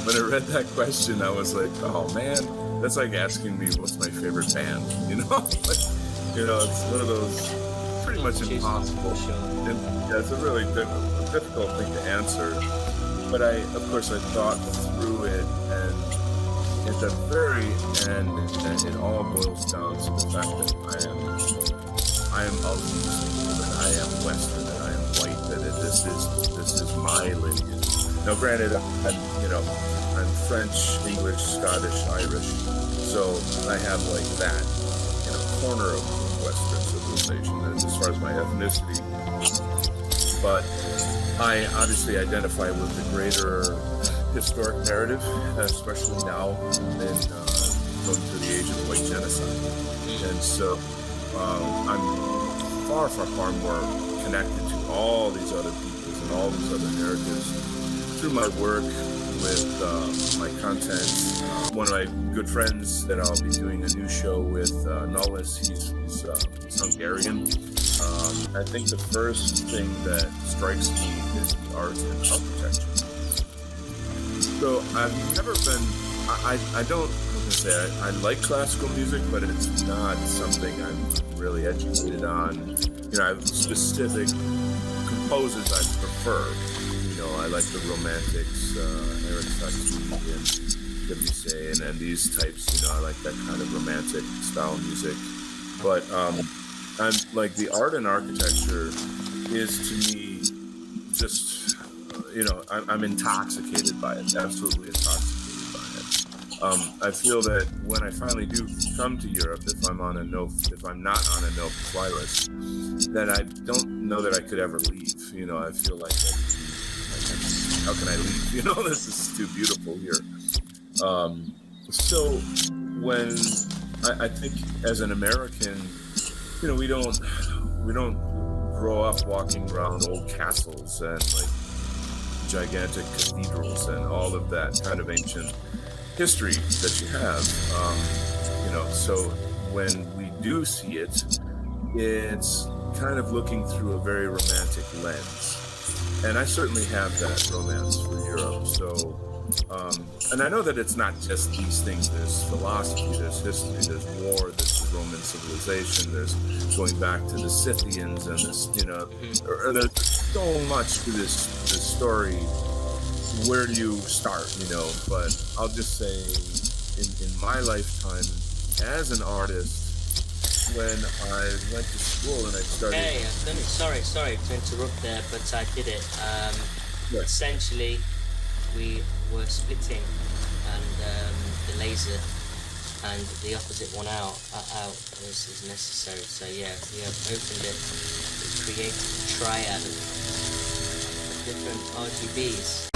when I read that question, I was like, oh man, that's like asking me what's my favorite band, you know? Like, you know, it's one of those pretty much impossible. And yeah, it's a really difficult thing to answer. But of course, I thought through it, and at the very end, it all boils down to the fact that I am of these people, that I am Western, that I am white, that this is my lineage. Now, granted, I'm French, English, Scottish, Irish, so I have like that, corner of Western civilization as far as my ethnicity. But I obviously identify with the greater historic narrative, especially now in going through the age of white genocide. And so I'm far, far, far more connected to all these other peoples and all these other narratives through my work with my content. One of my good friends that I'll be doing a new show with, Nullis, he's Hungarian. I think the first thing that strikes me is the art and architecture. So I've never been, I don't, I like classical music, but it's not something I'm really educated on. I have specific composers I prefer. I like the romantics, Eric Satie and Debussy and these types, I like that kind of romantic style music. But I'm like, the art and architecture is to me just, I'm intoxicated by it, absolutely intoxicated by it. I feel that when I finally do come to Europe, if I'm not on a no-fly list, that I don't know that I could ever leave. I feel like how can I leave? This is too beautiful here. So when I think as an American, we don't grow up walking around old castles and like gigantic cathedrals and all of that kind of ancient history that you have. So when we do see it, it's kind of looking through a very romantic lens. And I certainly have that romance for Europe. So, and I know that it's not just these things. There's philosophy, there's history, there's war, there's the Roman civilization, there's going back to the Scythians, and this, there's so much to this story. Where do you start, But I'll just say, in my lifetime, as an artist, when I went to school and I started... Hey, sorry to interrupt there, but I did it. Yes. Essentially, we were splitting, and the laser and the opposite one out is necessary. So yeah, we have opened it to create a triad of different RGBs.